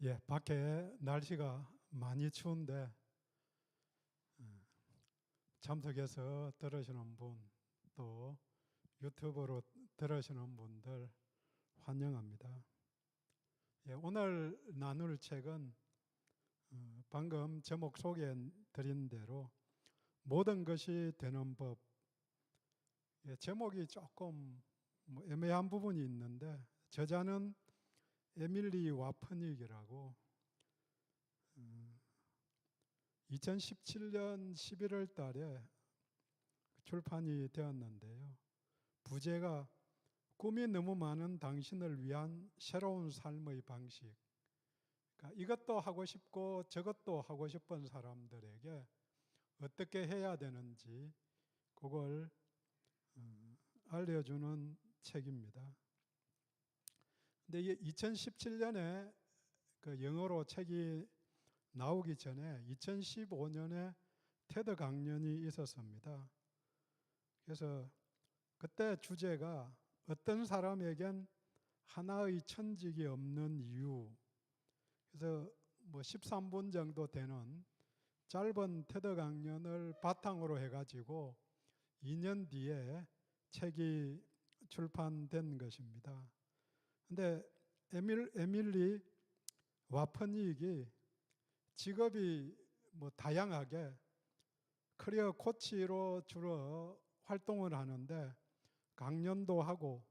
예, 밖에 날씨가 많이 추운데 참석해서 들으시는 분, 또 유튜브로 들으시는 분들 환영합니다. 예, 오늘 나눌 책은 방금 제목 소개해 드린 대로 모든 것이 되는 법. 예, 제목이 조금 애매한 부분이 있는데 저자는 에밀리 와프닉이라고 2017년 11월 달에 출판이 되었는데요. 부제가 꿈이 너무 많은 당신을 위한 새로운 삶의 방식. 그러니까 이것도 하고 싶고 저것도 하고 싶은 사람들에게 어떻게 해야 되는지 그걸 알려주는 책입니다. 근데 2017년에 그 영어로 책이 나오기 전에 2015년에 테드 강연이 있었습니다. 그래서 그때 주제가 어떤 사람에겐 하나의 천직이 없는 이유. 그래서 13분 정도 되는 짧은 테드 강연을 바탕으로 해가지고 2년 뒤에 책이 출판된 것입니다. 근데 에밀리 와퍼닉이 직업이 다양하게 커리어 코치로 주로 활동을 하는데 강연도 하고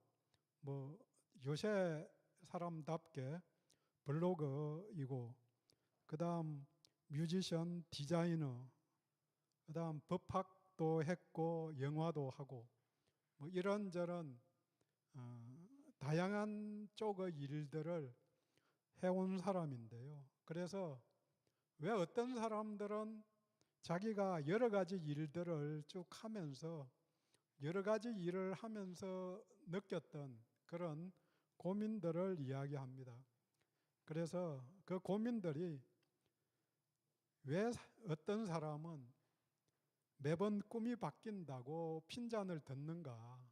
요새 사람답게 블로거이고 그다음 뮤지션, 디자이너, 그다음 법학도 했고 영화도 하고 이런저런 다양한 쪽의 일들을 해온 사람인데요. 그래서 왜 어떤 사람들은 자기가 여러 가지 일들을 쭉 하면서 여러 가지 일을 하면서 느꼈던 그런 고민들을 이야기합니다. 그래서 그 고민들이 왜 어떤 사람은 매번 꿈이 바뀐다고 핀잔을 듣는가?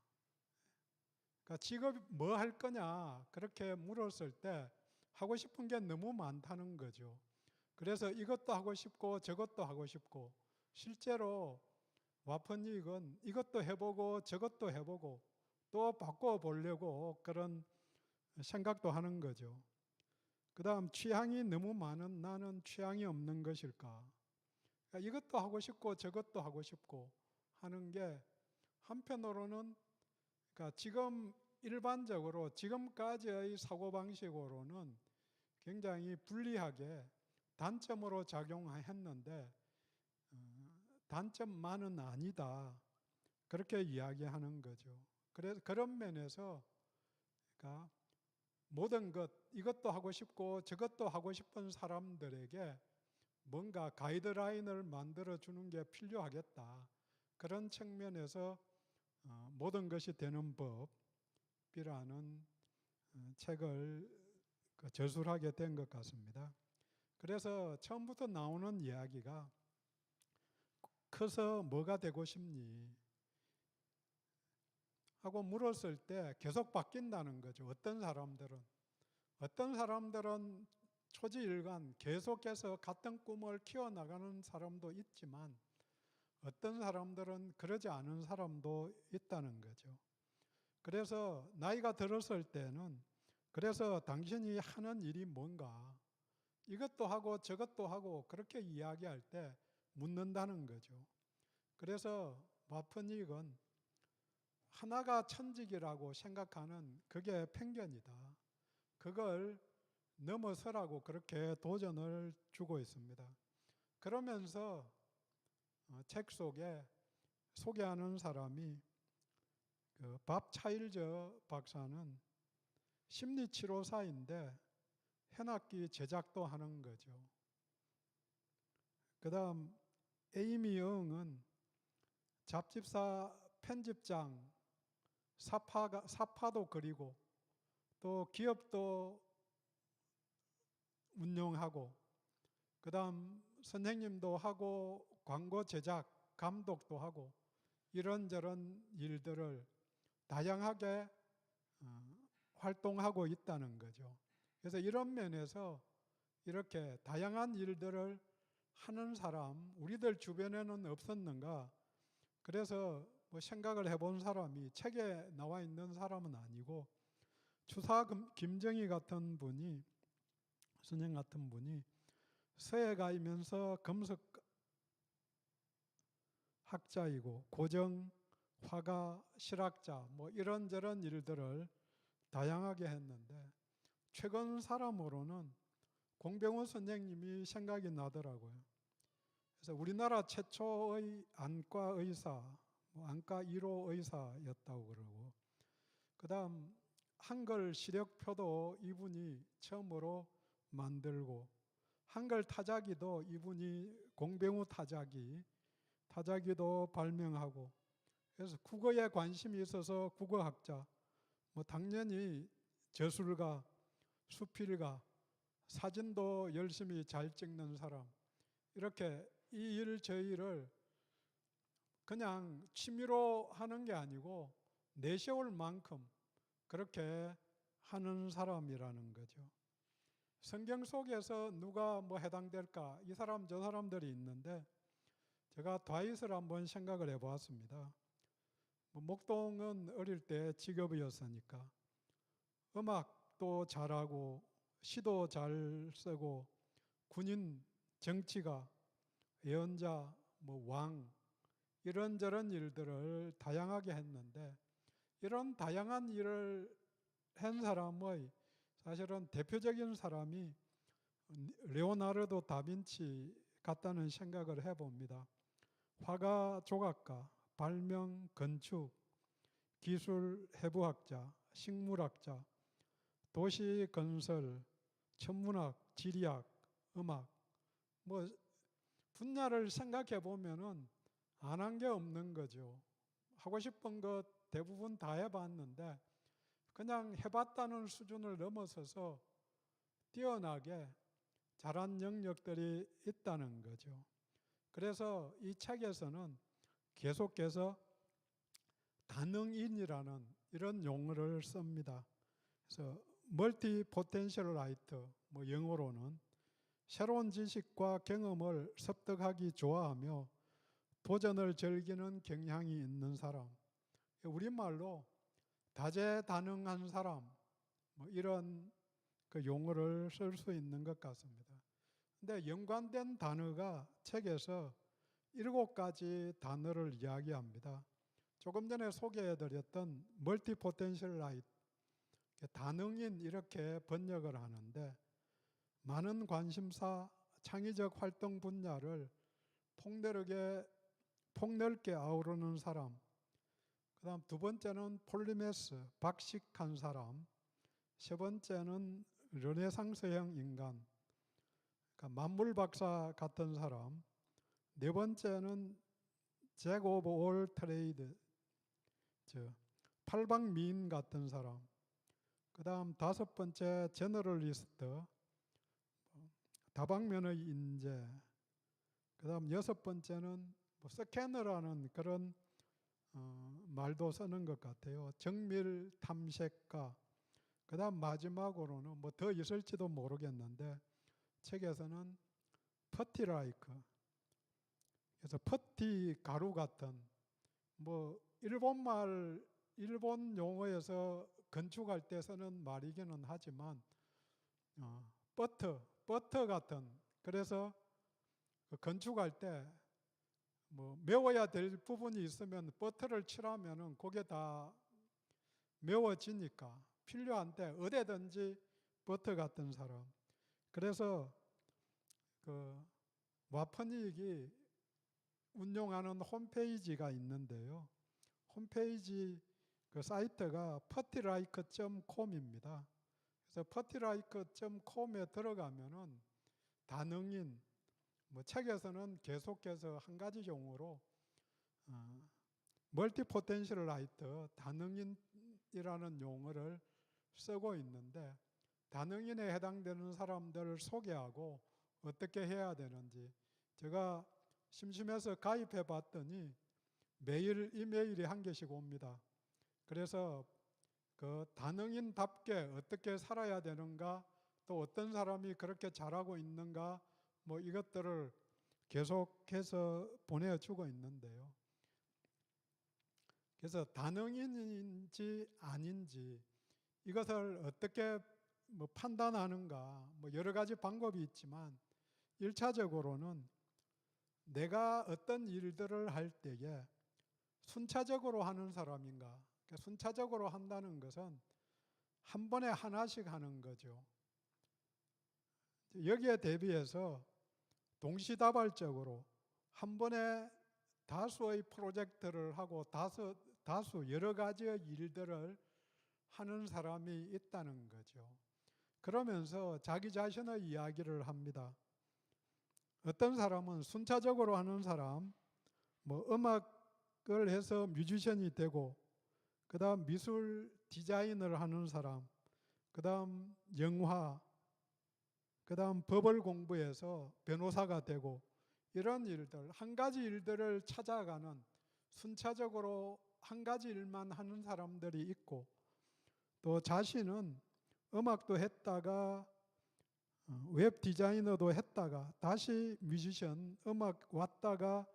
그러니까 직업이 뭐 할 거냐? 그렇게 물었을 때 하고 싶은 게 너무 많다는 거죠. 그래서 이것도 하고 싶고 저것도 하고 싶고 실제로 와퍼닉은 이것도 해보고 저것도 해보고 또 바꿔보려고 그런 생각도 하는 거죠. 그 다음 취향이 너무 많은 나는 취향이 없는 것일까? 그러니까 이것도 하고 싶고 저것도 하고 싶고 하는 게 한편으로는 그러니까 지금 일반적으로 지금까지의 사고방식으로는 굉장히 불리하게 단점으로 작용했는데 단점만은 아니다. 그렇게 이야기하는 거죠. 그래서 그런 면에서 그러니까 모든 것, 이것도 하고 싶고 저것도 하고 싶은 사람들에게 뭔가 가이드라인을 만들어 주는 게 필요하겠다. 그런 측면에서 모든 것이 되는 법이라는 책을 저술하게 된 것 같습니다. 그래서 처음부터 나오는 이야기가 커서 뭐가 되고 싶니? 하고 물었을 때 계속 바뀐다는 거죠. 어떤 사람들은 초지일관 계속해서 같은 꿈을 키워나가는 사람도 있지만 어떤 사람들은 그러지 않은 사람도 있다는 거죠. 그래서 나이가 들었을 때는 그래서 당신이 하는 일이 뭔가 이것도 하고 저것도 하고 그렇게 이야기할 때 묻는다는 거죠. 그래서 와퍼닉은 하나가 천직이라고 생각하는 그게 편견이다. 그걸 넘어서라고 그렇게 도전을 주고 있습니다. 그러면서 책 속에 소개하는 사람이 밥 차일저 박사는 심리치료사인데 현악기 제작도 하는 거죠. 그 다음 에이미 영은 잡지사 편집장, 사파도 그리고 또 기업도 운영하고 그 다음 선생님도 하고 광고 제작, 감독도 하고 이런저런 일들을 다양하게 활동하고 있다는 거죠. 그래서 이런 면에서 이렇게 다양한 일들을 하는 사람, 우리들 주변에는 없었는가? 그래서 뭐 생각을 해본 사람이 책에 나와 있는 사람은 아니고 추사 김정희 같은 분이, 선생 같은 분이 서해 가면서 금속 학자이고 고정, 화가, 실학자 뭐 이런저런 일들을 다양하게 했는데 최근 사람으로는 공병호 선생님이 생각이 나더라고요. 그래서 우리나라 최초의 안과 의사, 안과 1호 의사였다고 그러고, 그 다음 한글 시력표도 이분이 처음으로 만들고, 한글 타자기도 이분이 공병호 타자기도 발명하고, 그래서 국어에 관심이 있어서 국어학자, 뭐 당연히 저술가, 수필가, 사진도 열심히 잘 찍는 사람, 이렇게 이 일 저 일을 그냥 취미로 하는 게 아니고 내세울 만큼 그렇게 하는 사람이라는 거죠. 성경 속에서 누가 뭐 해당될까? 이 사람 저 사람들이 있는데 제가 다윗을 한번 생각을 해보았습니다. 목동은 어릴 때 직업이었으니까 음악도 잘하고 시도 잘 쓰고 군인, 정치가, 예언자, 뭐 왕 이런저런 일들을 다양하게 했는데 이런 다양한 일을 한 사람의 사실은 대표적인 사람이 레오나르도 다빈치 같다는 생각을 해봅니다. 화가, 조각가, 발명, 건축, 기술, 해부학자, 식물학자, 도시 건설, 천문학, 지리학, 음악 뭐 분야를 생각해 보면은 안 한 게 없는 거죠. 하고 싶은 것 대부분 다 해봤는데 그냥 해봤다는 수준을 넘어서서 뛰어나게 잘한 영역들이 있다는 거죠. 그래서 이 책에서는 계속해서 다능인이라는 이런 용어를 씁니다. 그래서 멀티 포텐셜 라이터, 뭐 영어로는 새로운 지식과 경험을 습득하기 좋아하며 도전을 즐기는 경향이 있는 사람, 우리말로 다재다능한 사람, 뭐 이런 그 용어를 쓸 수 있는 것 같습니다. 근데 연관된 단어가 책에서 7가지 단어를 이야기합니다. 조금 전에 소개해드렸던 멀티 포텐셜 라이트, 다능인 이렇게 번역을 하는데 많은 관심사, 창의적 활동 분야를 폭넓게 아우르는 사람, 그 다음 2번째는 폴리메스, 박식한 사람, 3번째는 르네상스형 인간, 그러니까 만물 박사 같은 사람, 4번째는 잭 오브 올 트레이드, 팔방미인 같은 사람, 그 다음 5번째 제너럴리스트, 다방면의 인재, 그 다음 6번째는 스캐너라는 그런 말도 쓰는 것 같아요. 정밀 탐색가. 그 다음 마지막으로는 뭐 더 있을지도 모르겠는데 책에서는 퍼티라이크. 그래서 퍼티 가루 같은 뭐 일본 용어에서 건축할 때 쓰는 말이기는 하지만 버터 같은, 그래서 건축할 때 뭐 메워야 될 부분이 있으면 버터를 칠하면은 그게 다 메워지니까 필요한 때 어디든지 버터 같은 사람. 그래서 그 와퍼닉이 운영하는 홈페이지가 있는데요. 홈페이지 그 사이트가 퍼티라이크.com입니다. 그래서 퍼티라이크.com에 들어가면은 다능인, 뭐 책에서는 계속해서 한 가지 용어로 멀티 포텐셜 라이터, 다능인이라는 용어를 쓰고 있는데 다능인에 해당되는 사람들을 소개하고 어떻게 해야 되는지 제가 심심해서 가입해 봤더니 매일 이메일이 1개씩 옵니다. 그래서 그 다능인답게 어떻게 살아야 되는가 또 어떤 사람이 그렇게 잘하고 있는가, 뭐 이것들을 계속해서 보내주고 있는데요. 그래서 다능인인지 아닌지 이것을 어떻게 뭐 판단하는가, 뭐 여러 가지 방법이 있지만 1차적으로는 내가 어떤 일들을 할 때에 순차적으로 하는 사람인가. 그러니까 순차적으로 한다는 것은 한 번에 하나씩 하는 거죠. 여기에 대비해서 동시다발적으로 한 번에 다수의 프로젝트를 하고 다수 여러 가지의 일들을 하는 사람이 있다는 거죠. 그러면서 자기 자신의 이야기를 합니다. 어떤 사람은 순차적으로 하는 사람, 뭐 음악을 해서 뮤지션이 되고, 그 다음 미술 디자인을 하는 사람, 그 다음 영화, 그 다음 법을 공부해서 변호사가 되고, 이런 일들, 한 가지 일들을 찾아가는 순차적으로 한 가지 일만 하는 사람들이 있고, 또 자신은 음악도 했다가 웹 디자이너도 했다가 다시 뮤지션, 음악 왔다가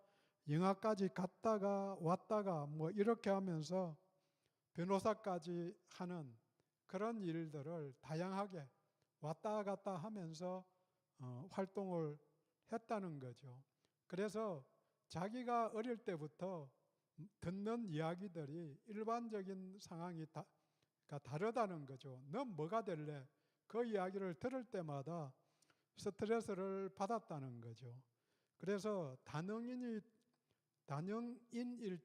영화까지 갔다가 왔다가 뭐 이렇게 하면서 변호사까지 하는 그런 일들을 다양하게 왔다 갔다 하면서 활동을 했다는 거죠. 그래서 자기가 어릴 때부터 듣는 이야기들이 일반적인 상황이 다르다는 거죠. 넌 뭐가 될래? 그 이야기를 들을 때마다 스트레스를 받았다는 거죠. 그래서 다능인일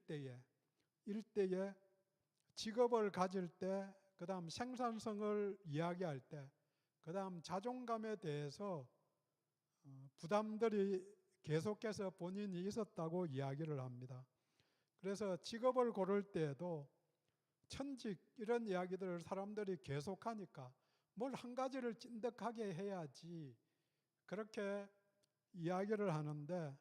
때에 직업을 가질 때, 그 다음 생산성을 이야기할 때, 그 다음 자존감에 대해서 부담들이 계속해서 본인이 있었다고 이야기를 합니다. 그래서 직업을 고를 때에도 천직 이런 이야기들을 사람들이 계속하니까 뭘 한 가지를 찐득하게 해야지 그렇게 이야기를 하는데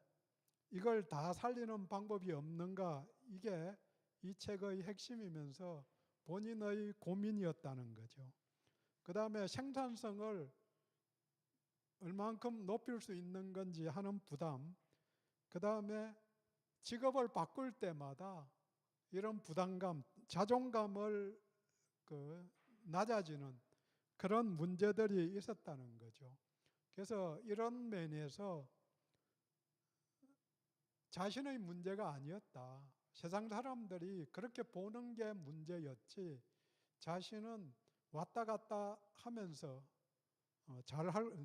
이걸 다 살리는 방법이 없는가, 이게 이 책의 핵심이면서 본인의 고민이었다는 거죠. 그 다음에 생산성을 얼만큼 높일 수 있는 건지 하는 부담, 그 다음에 직업을 바꿀 때마다 이런 부담감, 자존감을 낮아지는 그런 문제들이 있었다는 거죠. 그래서 이런 면에서 자신의 문제가 아니었다. 세상 사람들이 그렇게 보는 게 문제였지, 자신은 왔다 갔다 하면서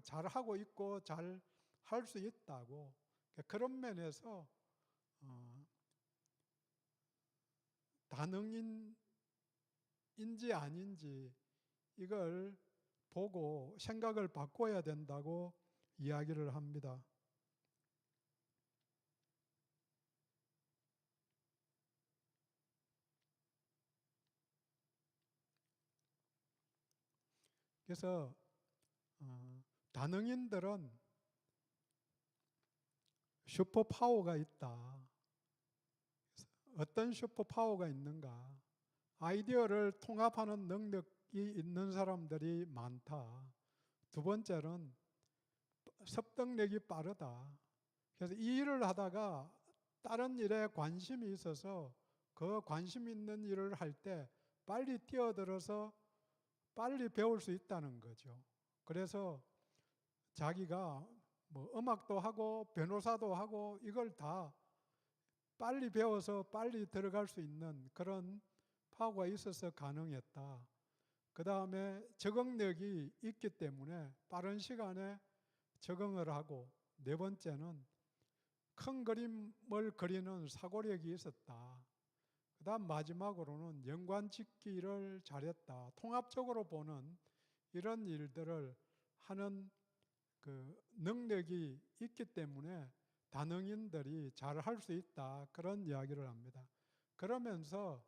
잘하고 있고 잘 할 수 있다고. 그런 면에서 다능인인지 아닌지 이걸 보고 생각을 바꿔야 된다고 이야기를 합니다. 그래서 다능인들은 슈퍼파워가 있다. 어떤 슈퍼파워가 있는가? 아이디어를 통합하는 능력이 있는 사람들이 많다. 두 번째는 습득력이 빠르다. 그래서 이 일을 하다가 다른 일에 관심이 있어서 그 관심 있는 일을 할 때 빨리 뛰어들어서 빨리 배울 수 있다는 거죠. 그래서 자기가 뭐 음악도 하고 변호사도 하고 이걸 다 빨리 배워서 빨리 들어갈 수 있는 그런 파워가 있어서 가능했다. 그 다음에 적응력이 있기 때문에 빠른 시간에 적응을 하고, 네 번째는 큰 그림을 그리는 사고력이 있었다. 그 다음 마지막으로는 연관짓기를 잘했다. 통합적으로 보는 이런 일들을 하는 그 능력이 있기 때문에 다능인들이 잘 할 수 있다. 그런 이야기를 합니다. 그러면서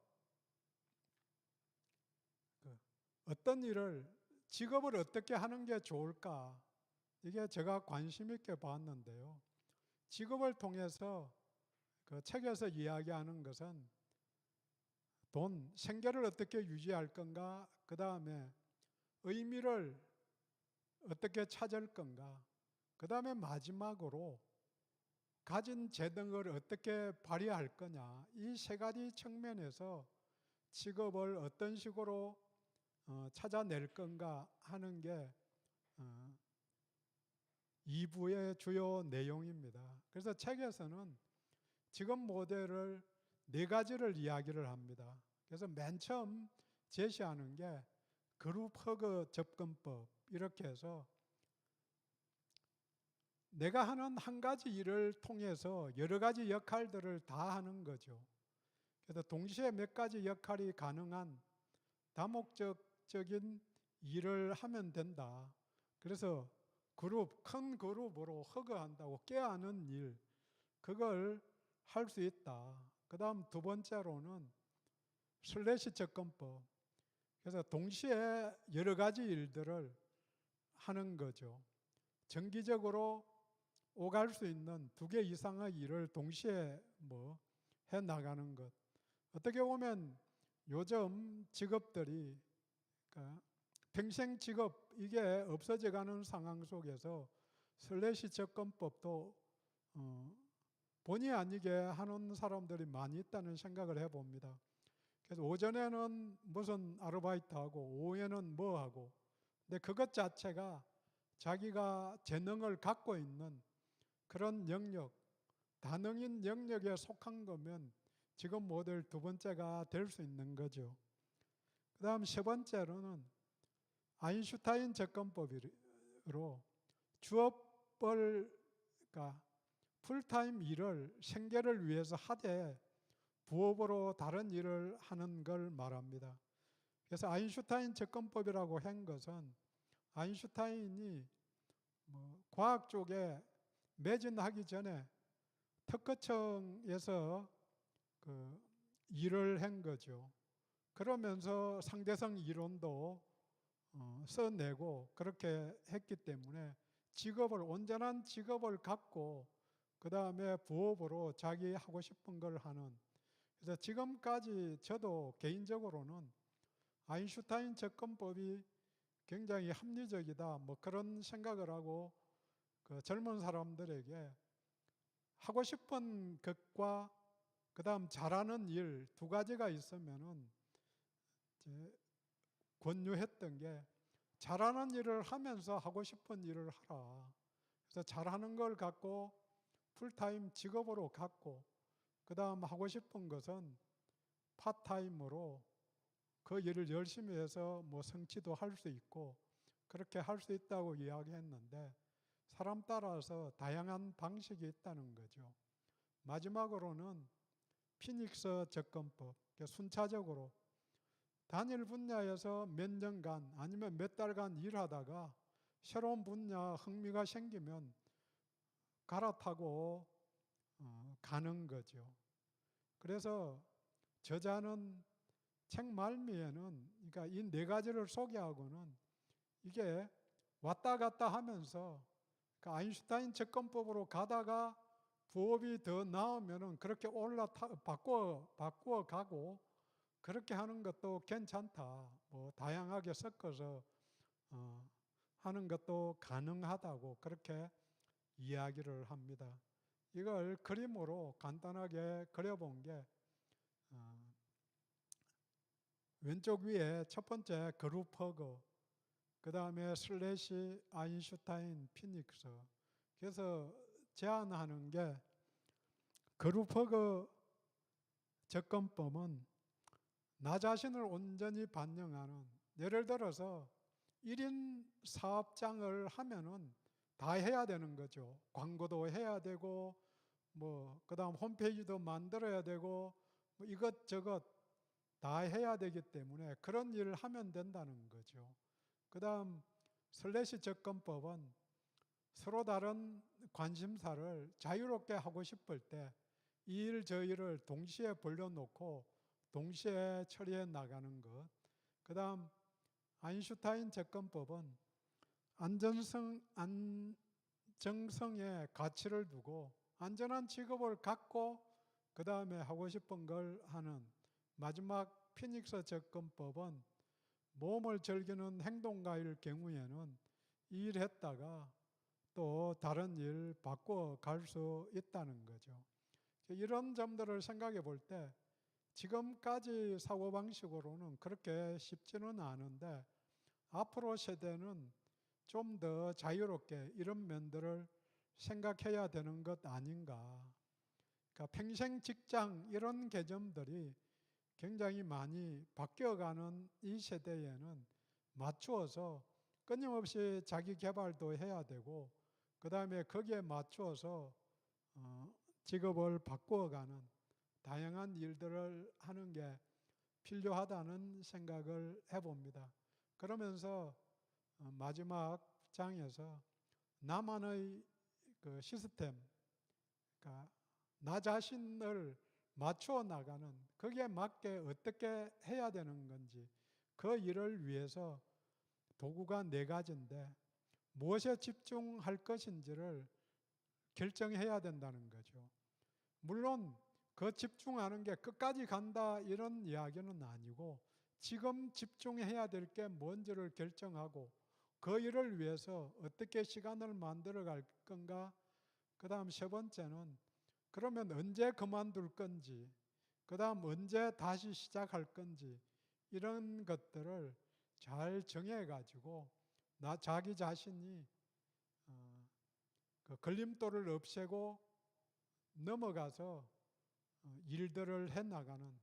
어떤 일을, 직업을 어떻게 하는 게 좋을까? 이게 제가 관심 있게 봤는데요. 직업을 통해서 그 책에서 이야기하는 것은 돈, 생계를 어떻게 유지할 건가? 그 다음에 의미를 어떻게 찾을 건가? 그 다음에 마지막으로 가진 재능을 어떻게 발휘할 거냐? 이 세 가지 측면에서 직업을 어떤 식으로 찾아낼 건가 하는 게 2부의 주요 내용입니다. 그래서 책에서는 직업 모델을 4가지를 이야기를 합니다. 그래서 맨 처음 제시하는 게 그룹 허그 접근법, 이렇게 해서 내가 하는 한 가지 일을 통해서 여러 가지 역할들을 다 하는 거죠. 그래서 동시에 몇 가지 역할이 가능한 다목적적인 일을 하면 된다. 그래서 큰 그룹으로 허그한다고 껴안는 일, 그걸 할 수 있다. 그 다음 2번째로는 슬래시 접근법. 그래서 동시에 여러 가지 일들을 하는 거죠. 정기적으로 오갈 수 있는 2개 이상의 일을 동시에 해 나가는 것. 어떻게 보면 요즘 직업들이, 그러니까 평생 직업 이게 없어져가는 상황 속에서 슬래시 접근법도 본의 아니게 하는 사람들이 많이 있다는 생각을 해봅니다. 그래서 오전에는 무슨 아르바이트하고 오후에는 뭐 하고, 근데 그것 자체가 자기가 재능을 갖고 있는 그런 영역, 다능인 영역에 속한 거면 직업 모델 2번째가 될 수 있는 거죠. 그 다음 3번째로는 아인슈타인 접근법으로 주업을, 그러니까 풀타임 일을 생계를 위해서 하되 부업으로 다른 일을 하는 걸 말합니다. 그래서 아인슈타인 접근법이라고 한 것은 아인슈타인이 과학 쪽에 매진하기 전에 특허청에서 일을 한 거죠. 그러면서 상대성 이론도 써내고 그렇게 했기 때문에 온전한 직업을 갖고 그 다음에 부업으로 자기 하고 싶은 걸 하는, 그래서 지금까지 저도 개인적으로는 아인슈타인 접근법이 굉장히 합리적이다 그런 생각을 하고, 그 젊은 사람들에게 하고 싶은 것과 그 다음 잘하는 일 2가지가 있으면은 이제 권유했던 게, 잘하는 일을 하면서 하고 싶은 일을 하라. 그래서 잘하는 걸 갖고 풀타임 직업으로 갖고, 그 다음 하고 싶은 것은 파타임으로 그 일을 열심히 해서 성취도 할 수 있고 그렇게 할 수 있다고 이야기했는데, 사람 따라서 다양한 방식이 있다는 거죠. 마지막으로는 피닉스 접근법, 순차적으로 단일 분야에서 몇 년간 아니면 몇 달간 일하다가 새로운 분야 흥미가 생기면 갈아타고 가는 거죠. 그래서 저자는 책 말미에는, 그러니까 이 4가지를 소개하고는 이게 왔다 갔다 하면서 아인슈타인 접근법으로 가다가 부업이 더 나오면은 그렇게 바꾸어 가고 그렇게 하는 것도 괜찮다. 다양하게 섞어서 하는 것도 가능하다고 그렇게 이야기를 합니다. 이걸 그림으로 간단하게 그려본 게 왼쪽 위에 첫 번째 그룹 허그, 그 다음에 슬래시 아인슈타인 피닉스. 그래서 제안하는 게 그룹 허그 접근법은 나 자신을 온전히 반영하는, 예를 들어서 1인 사업장을 하면은 다 해야 되는 거죠. 광고도 해야 되고 그다음 홈페이지도 만들어야 되고 이것저것 다 해야 되기 때문에 그런 일을 하면 된다는 거죠. 그다음 슬래시 접근법은 서로 다른 관심사를 자유롭게 하고 싶을 때 이 일 저 일을 동시에 벌려놓고 동시에 처리해 나가는 것. 그 다음 아인슈타인 접근법은 안정성에 가치를 두고 안전한 직업을 갖고 그 다음에 하고 싶은 걸 하는, 마지막 피닉스 접근법은 모험을 즐기는 행동가일 경우에는 일했다가 또 다른 일 바꿔 갈 수 있다는 거죠. 이런 점들을 생각해 볼 때 지금까지 사고방식으로는 그렇게 쉽지는 않은데 앞으로 세대는 좀 더 자유롭게 이런 면들을 생각해야 되는 것 아닌가. 그러니까 평생 직장 이런 개념들이 굉장히 많이 바뀌어가는 이 세대에는 맞추어서 끊임없이 자기 개발도 해야 되고 그 다음에 거기에 맞추어서 직업을 바꾸어가는 다양한 일들을 하는 게 필요하다는 생각을 해봅니다. 그러면서 마지막 장에서 나만의 그 시스템, 그러니까 나 자신을 맞추어 나가는 거기에 맞게 어떻게 해야 되는 건지 그 일을 위해서 도구가 네 가지인데 무엇에 집중할 것인지를 결정해야 된다는 거죠. 물론 그 집중하는 게 끝까지 간다 이런 이야기는 아니고 지금 집중해야 될 게 뭔지를 결정하고 그 일을 위해서 어떻게 시간을 만들어 갈 건가. 그 다음 세 번째는 그러면 언제 그만둘 건지, 그 다음 언제 다시 시작할 건지 이런 것들을 잘 정해가지고 자기 자신이 그 걸림돌을 없애고 넘어가서 일들을 해나가는,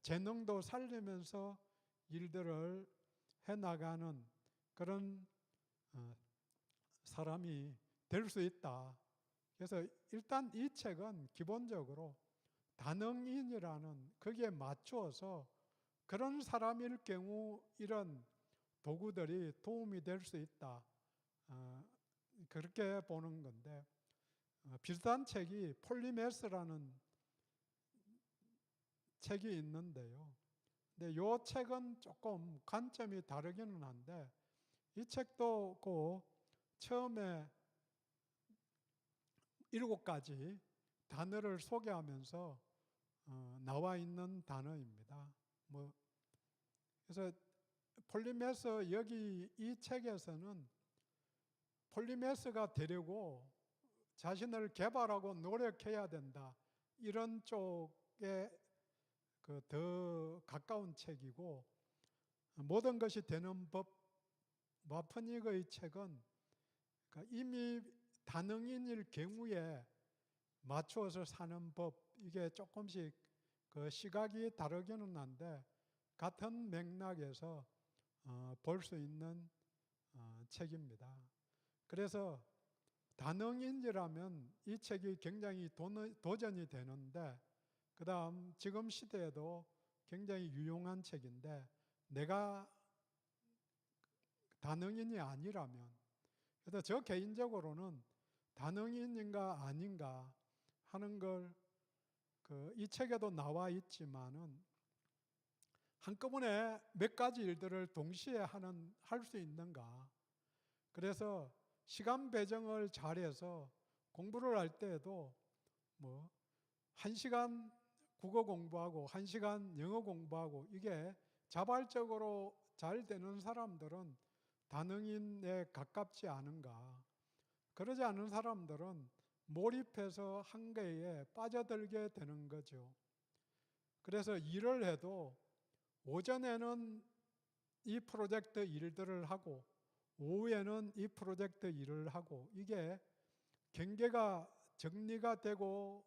재능도 살리면서 일들을 해나가는 그런 사람이 될 수 있다. 그래서 일단 이 책은 기본적으로 다능인이라는 거기에 맞추어서 그런 사람일 경우 이런 도구들이 도움이 될 수 있다. 그렇게 보는 건데 비슷한 책이 폴리메스라는 책이 있는데요. 근데 이 책은 조금 관점이 다르기는 한데 이 책도 그 처음에 7가지 단어를 소개하면서 나와 있는 단어입니다. 그래서 폴리메스 여기 이 책에서는 폴리메스가 되려고 자신을 개발하고 노력해야 된다. 이런 쪽에 더 가까운 책이고 모든 것이 되는 법 마프닉의 책은 이미 다능인일 경우에 맞추어서 사는 법 이게 조금씩 그 시각이 다르기는 한데 같은 맥락에서 볼 수 있는 책입니다. 그래서 다능인이라면 이 책이 굉장히 도전이 되는데 그 다음 지금 시대에도 굉장히 유용한 책인데 내가 다능인이 아니라면 그래서 저 개인적으로는 다능인인가 아닌가 하는 걸 이 책에도 나와 있지만은 한꺼번에 몇 가지 일들을 동시에 할 수 있는가. 그래서 시간 배정을 잘해서 공부를 할 때에도 1시간 국어 공부하고 1시간 영어 공부하고 이게 자발적으로 잘 되는 사람들은 다능인에 가깝지 않은가. 그러지 않은 사람들은 몰입해서 한계에 빠져들게 되는 거죠. 그래서 일을 해도 오전에는 이 프로젝트 일들을 하고 오후에는 이 프로젝트 일을 하고 이게 경계가 정리가 되고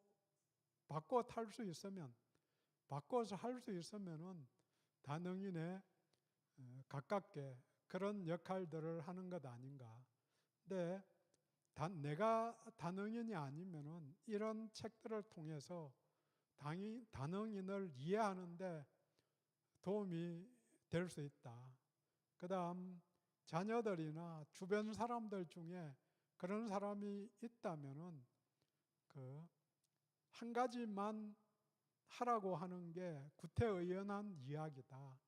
바꿔 탈 수 있으면 바꿔서 할 수 있으면은 다능인에 가깝게 그런 역할들을 하는 것 아닌가. 근데 내가 다능인이 아니면은 이런 책들을 통해서 다능인을 이해하는데 도움이 될 수 있다. 그 다음 자녀들이나 주변 사람들 중에 그런 사람이 있다면은 한 가지만 하라고 하는 게 구태의연한 이야기다.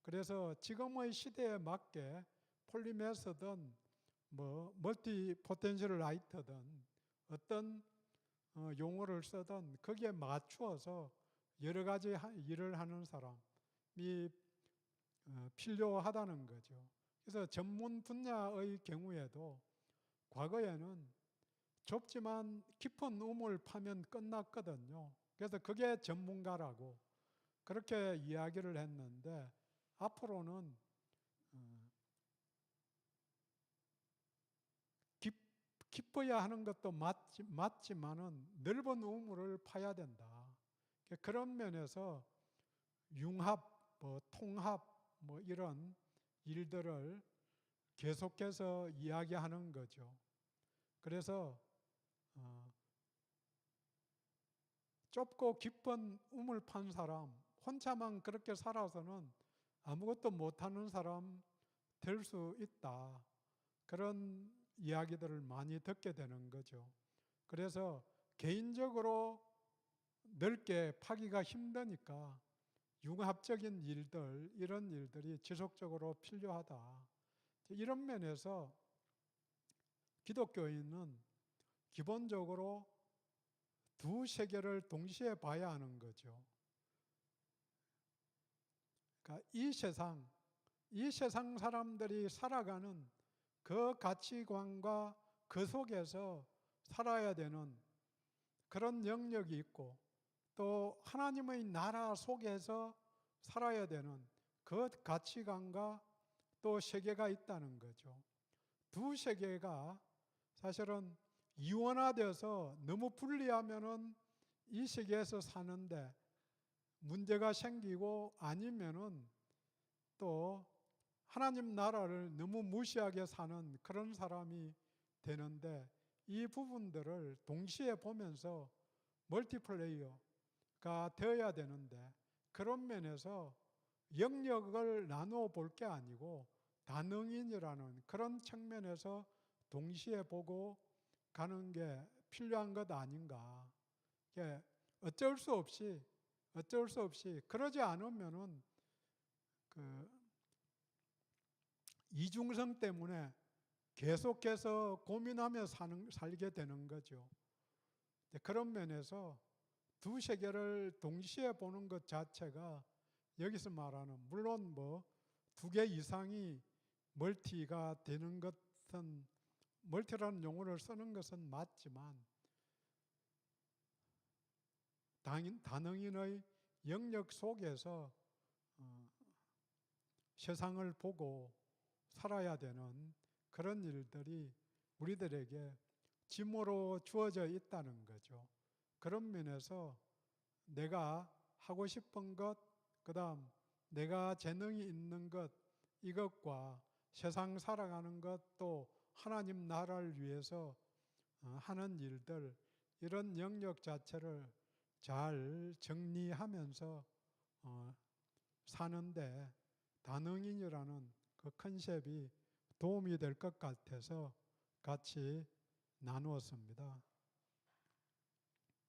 그래서 지금의 시대에 맞게 폴리메서든 멀티 포텐셜 라이터든 어떤 용어를 쓰든 거기에 맞추어서 여러 가지 일을 하는 사람이 필요하다는 거죠. 그래서 전문 분야의 경우에도 과거에는 좁지만 깊은 우물 파면 끝났거든요. 그래서 그게 전문가라고 그렇게 이야기를 했는데 앞으로는 깊어야 하는 것도 맞지만은 넓은 우물을 파야 된다. 그런 면에서 융합, 통합 이런 일들을 계속해서 이야기하는 거죠. 그래서 좁고 깊은 우물 판 사람, 혼자만 그렇게 살아서는 아무것도 못하는 사람 될 수 있다. 그런 이야기들을 많이 듣게 되는 거죠. 그래서 개인적으로 넓게 파기가 힘드니까 융합적인 일들, 이런 일들이 지속적으로 필요하다. 이런 면에서 기독교인은 기본적으로 두 세계를 동시에 봐야 하는 거죠. 그러니까 이 세상 사람들이 살아가는 그 가치관과 그 속에서 살아야 되는 그런 영역이 있고 또 하나님의 나라 속에서 살아야 되는 그 가치관과 또 세계가 있다는 거죠. 두 세계가 사실은 이원화되어서 너무 분리하면은 이 세계에서 사는데 문제가 생기고 아니면은 또 하나님 나라를 너무 무시하게 사는 그런 사람이 되는데 이 부분들을 동시에 보면서 멀티플레이어가 되어야 되는데 그런 면에서 영역을 나누어 볼 게 아니고 다능인이라는 그런 측면에서 동시에 보고 가는 게 필요한 것 아닌가. 어쩔 수 없이 그러지 않으면은 이중성 때문에 계속해서 고민하며 살게 되는 거죠. 그런 면에서 두 세계를 동시에 보는 것 자체가 여기서 말하는 물론 두 개 이상이 멀티가 되는 것은 멀티라는 용어를 쓰는 것은 맞지만 다능인의 영역 속에서 세상을 보고 살아야 되는 그런 일들이 우리들에게 짐으로 주어져 있다는 거죠. 그런 면에서 내가 하고 싶은 것, 그다음 내가 재능이 있는 것, 이것과 세상 살아가는 것, 또 하나님 나라를 위해서 하는 일들, 이런 영역 자체를 잘 정리하면서 사는데 다능인이라는 그 컨셉이 도움이 될 것 같아서 같이 나누었습니다.